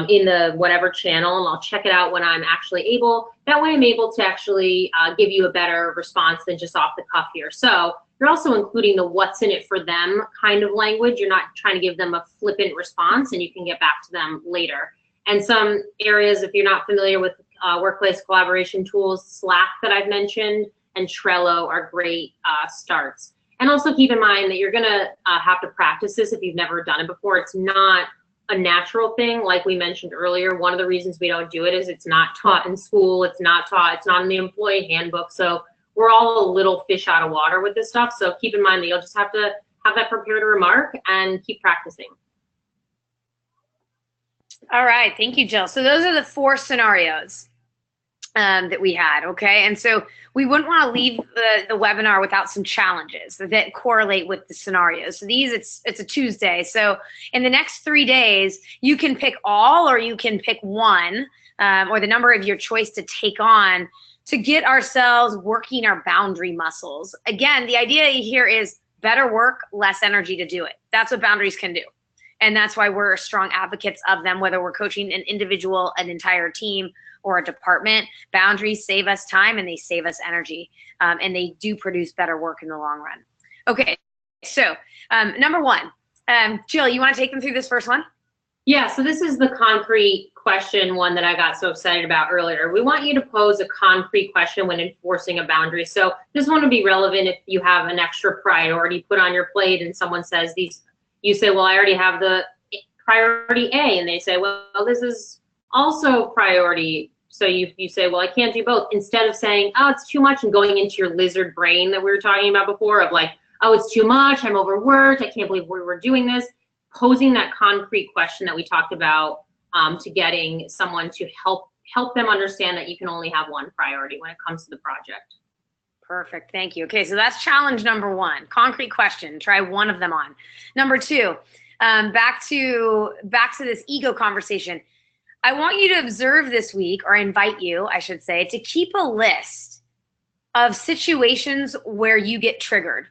in the whatever channel, and I'll check it out when I'm actually able. That way I'm able to actually give you a better response than just off the cuff here. So you're also including the what's in it for them kind of language. You're not trying to give them a flippant response, and you can get back to them later. And some areas, if you're not familiar with workplace collaboration tools, Slack that I've mentioned and Trello are great starts. And also keep in mind that you're gonna have to practice this if you've never done it before. It's not a natural thing. Like we mentioned earlier, one of the reasons we don't do it is it's not taught in school, it's not in the employee handbook. So we're all a little fish out of water with this stuff. So keep in mind that you'll just have to have that prepared remark and keep practicing. All right, thank you, Jill. So those are the 4 scenarios that we had, okay? And so we wouldn't want to leave the webinar without some challenges that correlate with the scenarios. So these, it's a Tuesday. So in the next 3 days, you can pick all or you can pick one or the number of your choice to take on to get ourselves working our boundary muscles. Again, the idea here is better work, less energy to do it. That's what boundaries can do. And that's why we're strong advocates of them, whether we're coaching an individual, an entire team, or a department. Boundaries save us time and they save us energy, and they do produce better work in the long run. Okay, so number 1, Jill, you want to take them through this first one? Yeah, so this is the concrete question one that I got so excited about earlier. We want you to pose a concrete question when enforcing a boundary. So this one would be relevant if you have an extra priority put on your plate and someone says these, you say, well, I already have the priority A, and they say, well, this is also priority. So you say, well, I can't do both. Instead of saying, oh, it's too much, and going into your lizard brain that we were talking about before of like, oh, it's too much, I'm overworked, I can't believe we're doing this. Posing that concrete question that we talked about to getting someone to help them understand that you can only have one priority when it comes to the project. Perfect, thank you. Okay, so that's challenge number 1, concrete question, try one of them on. Number 2, back to this ego conversation. I want you to observe this week, or invite you, I should say, to keep a list of situations where you get triggered.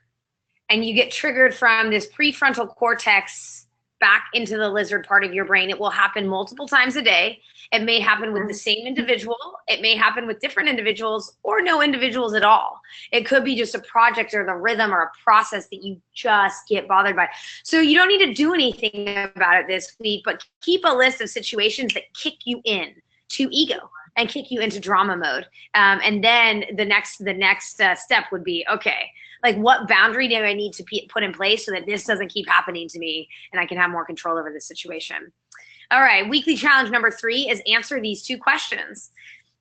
And you get triggered from this prefrontal cortex back into the lizard part of your brain. It will happen multiple times a day. It may happen with the same individual. It may happen with different individuals or no individuals at all. It could be just a project or the rhythm or a process that you just get bothered by. So you don't need to do anything about it this week, but keep a list of situations that kick you in to ego and kick you into drama mode. And then the next step would be, okay, like what boundary do I need to put in place so that this doesn't keep happening to me and I can have more control over the situation? All right, weekly challenge number 3 is answer these 2 questions.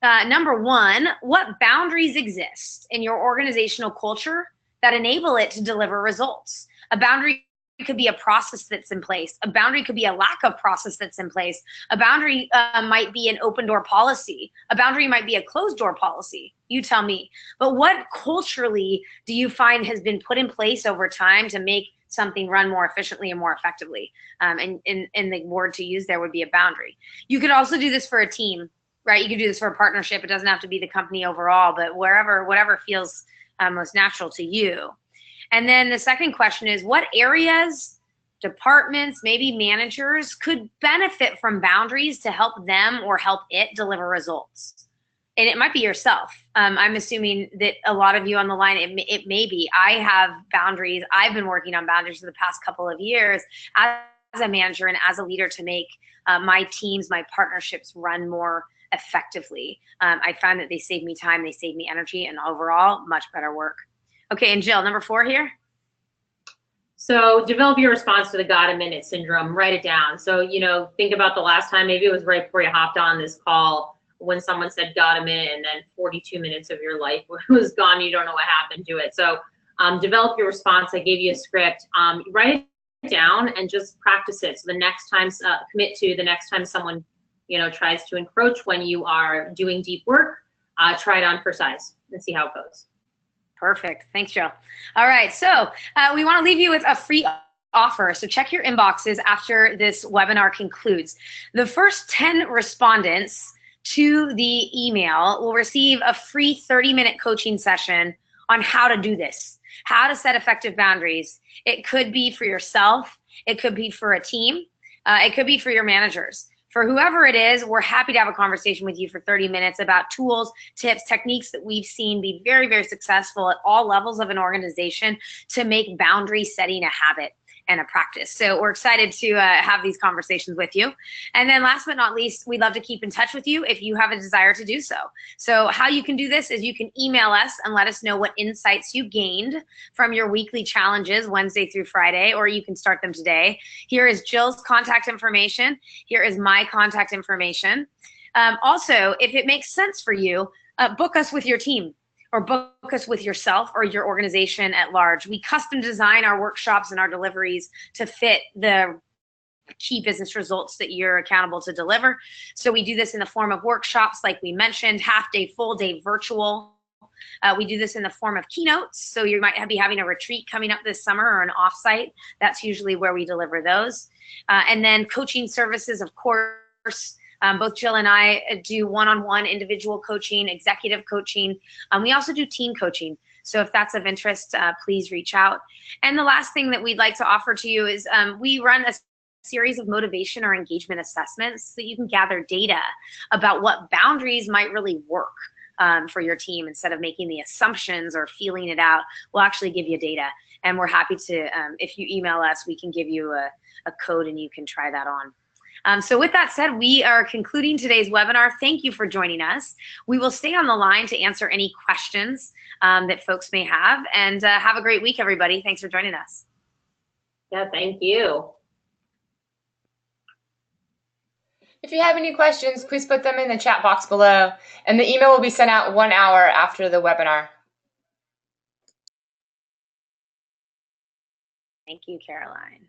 Number 1, what boundaries exist in your organizational culture that enable it to deliver results? A boundary could be a process that's in place. A boundary could be a lack of process that's in place. A boundary might be an open door policy. A boundary might be a closed door policy. You tell me. But what culturally do you find has been put in place over time to make something run more efficiently and more effectively? And the word to use there would be a boundary. You could also do this for a team, right? You could do this for a partnership. It doesn't have to be the company overall, but whatever feels most natural to you. And then the second question is, what areas, departments, maybe managers could benefit from boundaries to help them or help it deliver results? and it might be yourself. I'm assuming that a lot of you on the line, it may be. I have boundaries. I've been working on boundaries for the past couple of years as a manager and as a leader to make my teams, my partnerships run more effectively. I find that they save me time, they save me energy, and overall, much better work. Okay, and Jill, number 4 here. So develop your response to the "got a minute" syndrome. Write it down. So, think about the last time, maybe it was right before you hopped on this call, when someone said "got a minute," and then 42 minutes of your life was gone. You don't know what happened to it. So develop your response. I gave you a script. Write it down and just practice it. So the next time, commit to the next time someone, tries to encroach when you are doing deep work, try it on for size and see how it goes. Perfect. Thanks, Jill. All right. So we want to leave you with a free offer. So check your inboxes after this webinar concludes. The first 10 respondents to the email will receive a free 30-minute coaching session on how to do this, how to set effective boundaries. It could be for yourself. It could be for a team. It could be for your managers. For whoever it is, we're happy to have a conversation with you for 30 minutes about tools, tips, techniques that we've seen be very, very successful at all levels of an organization to make boundary setting a habit and a practice. So we're excited to have these conversations with you. And then last but not least, we'd love to keep in touch with you if you have a desire to do so. So how you can do this is you can email us and let us know what insights you gained from your weekly challenges Wednesday through Friday, or you can start them today. Here is Jill's contact information. Here is my contact information. Also, if it makes sense for you, book us with your team, or book us with yourself or your organization at large. We custom design our workshops and our deliveries to fit the key business results that you're accountable to deliver. So we do this in the form of workshops, like we mentioned, half day, full day, virtual. We do this in the form of keynotes. So you might be having a retreat coming up this summer or an offsite. That's usually where we deliver those. And then coaching services, of course. Both Jill and I do one-on-one individual coaching, executive coaching. We also do team coaching. So if that's of interest, please reach out. And the last thing that we'd like to offer to you is we run a series of motivation or engagement assessments so that you can gather data about what boundaries might really work for your team. Instead of making the assumptions or feeling it out, we'll actually give you data. And we're happy to, if you email us, we can give you a code and you can try that on. So with that said, we are concluding today's webinar. Thank you for joining us. We will stay on the line to answer any questions that folks may have. And have a great week, everybody. Thanks for joining us. Yeah, thank you. If you have any questions, please put them in the chat box below, and the email will be sent out 1 hour after the webinar. Thank you, Caroline.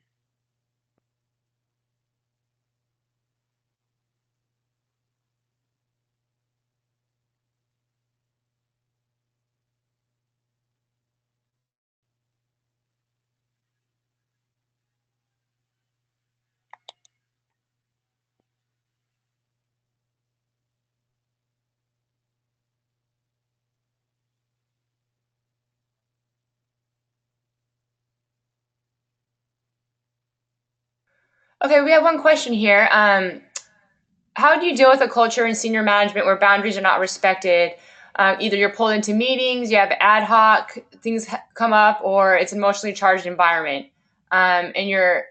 Okay, we have one question here. How do you deal with a culture in senior management where boundaries are not respected? Either you're pulled into meetings, you have ad hoc things come up, or it's an emotionally charged environment, and you're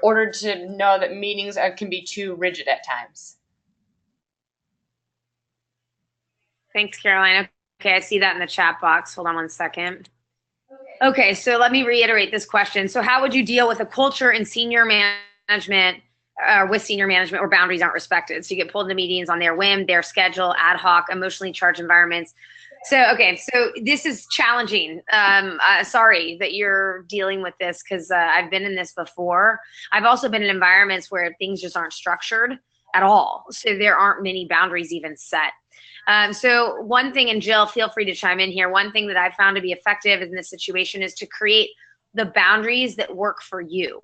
ordered to know that meetings can be too rigid at times. Thanks, Caroline. Okay, I see that in the chat box. Hold on one second. Okay, so let me reiterate this question. So how would you deal with a culture in senior management, with senior management where boundaries aren't respected? So you get pulled into meetings on their whim, their schedule, ad hoc, emotionally charged environments. So, okay, so this is challenging. Sorry that you're dealing with this, because I've been in this before. I've also been in environments where things just aren't structured at all. So there aren't many boundaries even set. So one thing, and Jill, feel free to chime in here. One thing that I found to be effective in this situation is to create the boundaries that work for you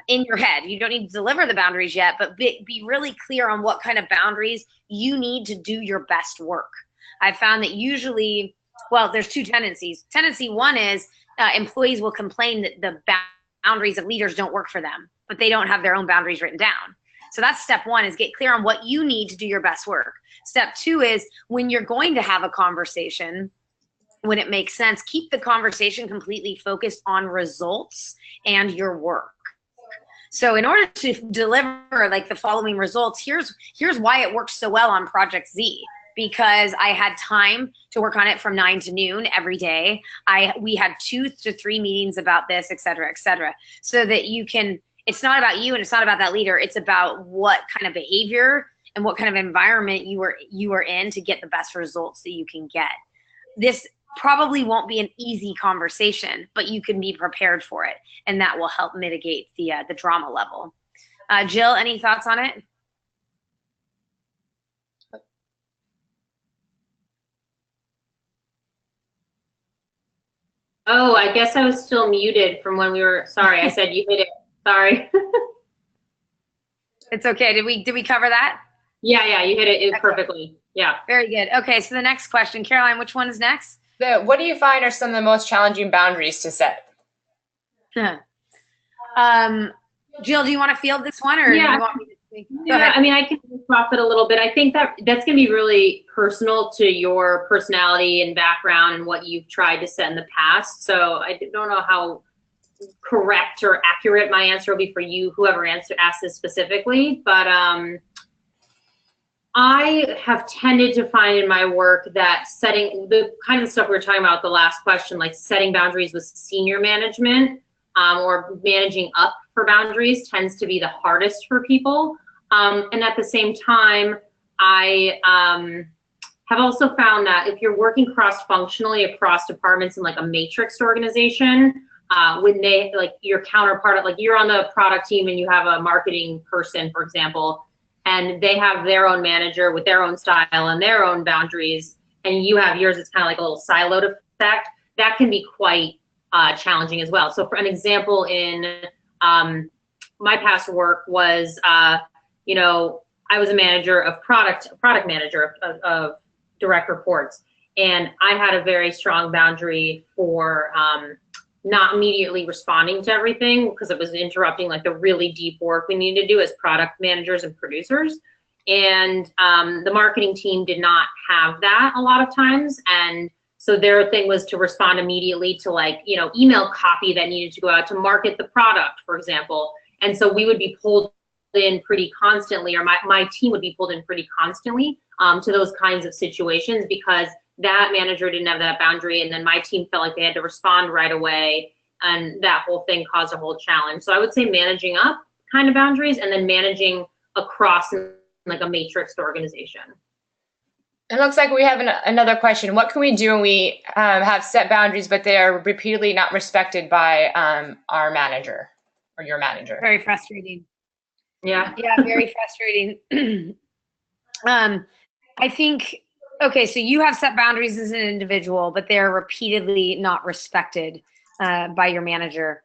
in your head. You don't need to deliver the boundaries yet, but be really clear on what kind of boundaries you need to do your best work. I found that usually, well, there's two tendencies. Tendency one is employees will complain that the boundaries of leaders don't work for them, but they don't have their own boundaries written down. So that's step one, is get clear on what you need to do your best work. Step two is when you're going to have a conversation, when it makes sense, keep the conversation completely focused on results and your work. So in order to deliver like the following results, here's why it works so well on Project Z. Because I had time to work on it from 9 to noon every day. We had 2 to 3 meetings about this, et cetera, so that you can, it's not about you and it's not about that leader. It's about what kind of behavior and what kind of environment you are in to get the best results that you can get. This probably won't be an easy conversation, but you can be prepared for it, and that will help mitigate the drama level. Jill, any thoughts on it? Oh, I guess I was still muted from when we were, sorry, I said you hit it, sorry. It's okay, did we cover that? Yeah, you hit it perfectly, yeah. Very good. Okay, so the next question, Caroline, which one is next? What do you find are some of the most challenging boundaries to set? Jill, do you want to field this one, or yeah. do you want me to speak? Go Yeah, ahead. I mean, I can off it a little bit. I think that's going to be really personal to your personality and background and what you've tried to set in the past. So I don't know how correct or accurate my answer will be for you, whoever asked this specifically. But I have tended to find in my work that setting the kind of stuff we were talking about the last question, like setting boundaries with senior management or managing up for boundaries, tends to be the hardest for people. And at the same time, I have also found that if you're working cross-functionally across departments in like a matrixed organization, when they, like your counterpart, like you're on the product team and you have a marketing person, for example, and they have their own manager with their own style and their own boundaries, and you have yours, it's kind of like a little siloed effect, that can be quite challenging as well. So for an example in my past work was, you know, I was a manager of product manager of direct reports. And I had a very strong boundary for not immediately responding to everything because it was interrupting like the really deep work we needed to do as product managers and producers. And the marketing team did not have that a lot of times. And so their thing was to respond immediately to like, you know, email copy that needed to go out to market the product, for example. And so we would be pulled in pretty constantly, or my team would be pulled in pretty constantly to those kinds of situations because that manager didn't have that boundary, and then my team felt like they had to respond right away, and that whole thing caused a whole challenge. So I would say managing up kind of boundaries and then managing across like a matrixed organization. It looks like we have another question. What can we do when we have set boundaries, but they are repeatedly not respected by our manager or your manager? Very frustrating. Yeah. Yeah, very frustrating. I think, okay, so you have set boundaries as an individual, but they're repeatedly not respected by your manager.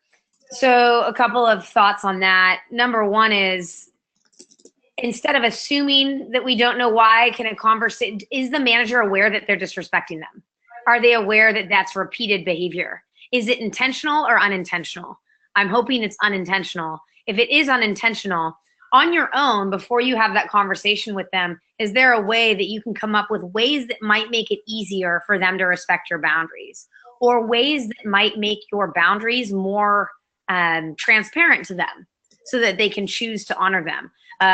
So a couple of thoughts on that. Number one is, instead of assuming that we don't know why, can a conversation, is the manager aware that they're disrespecting them? Are they aware that that's repeated behavior? Is it intentional or unintentional? I'm hoping it's unintentional. If it is unintentional, on your own, before you have that conversation with them, is there a way that you can come up with ways that might make it easier for them to respect your boundaries, or ways that might make your boundaries more transparent to them so that they can choose to honor them?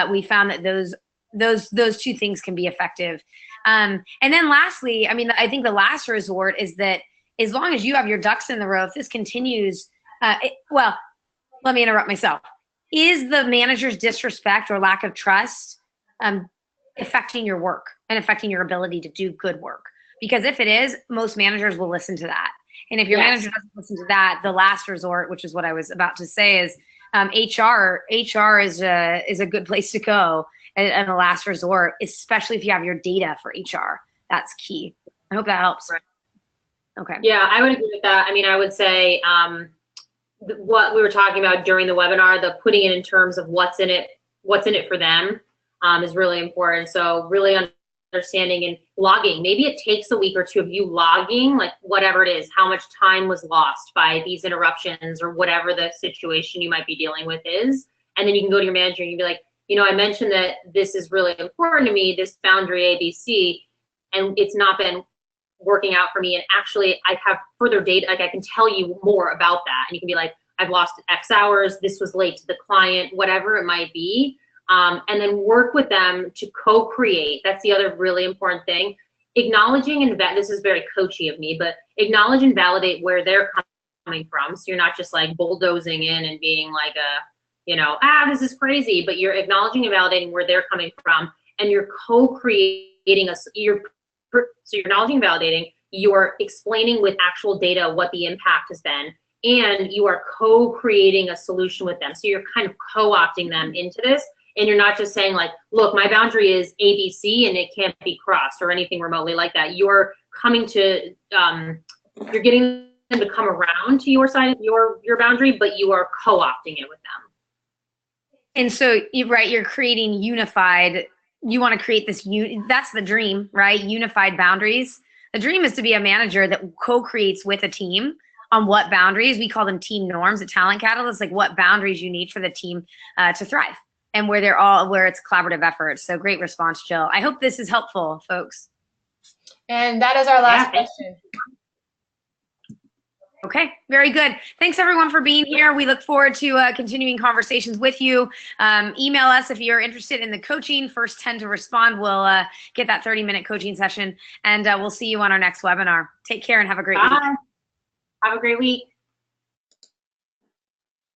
We found that those two things can be effective. And then lastly, I mean, I think the last resort is that as long as you have your ducks in the row, if this continues, well, let me interrupt myself. Is the manager's disrespect or lack of trust affecting your work and affecting your ability to do good work? Because if it is, most managers will listen to that. And if your manager doesn't listen to that, the last resort, which is what I was about to say, is HR is a good place to go and a last resort, especially if you have your data for HR. That's key. I hope that helps. Right. Okay. Yeah, I would agree with that. I mean, I would say what we were talking about during the webinar, the putting it in terms of what's in it for them is really important. So really understanding and logging. Maybe it takes a week or two of you logging, like whatever it is, how much time was lost by these interruptions or whatever the situation you might be dealing with is. And then you can go to your manager and you can be like, I mentioned that this is really important to me, this boundary ABC, and it's not been working out for me. And actually, I have further data, like I can tell you more about that. And you can be like, I've lost X hours, this was late to the client, whatever it might be. And then work with them to co-create. That's the other really important thing. Acknowledging and this is very coachy of me, but acknowledge and validate where they're coming from. So you're not just like bulldozing in and being like this is crazy, but you're acknowledging and validating where they're coming from, and you're co-creating so you're acknowledging and validating, you're explaining with actual data what the impact has been, and you are co-creating a solution with them. So you're kind of co-opting them into this, and you're not just saying like, look, my boundary is ABC and it can't be crossed or anything remotely like that. You're coming to, you're getting them to come around to your side of your boundary, but you are co-opting it with them. And so, you're creating unified, you want to create this, that's the dream, right? Unified boundaries. The dream is to be a manager that co-creates with a team on what boundaries, we call them team norms at Talent Catalyst, like what boundaries you need for the team to thrive, and where it's collaborative efforts. So great response, Jill. I hope this is helpful, folks. And that is our last question. Okay, very good. Thanks everyone for being here. We look forward to continuing conversations with you. Email us if you're interested in the coaching. First 10 to respond, we'll get that 30-minute coaching session, and we'll see you on our next webinar. Take care and have a great week. Have a great week.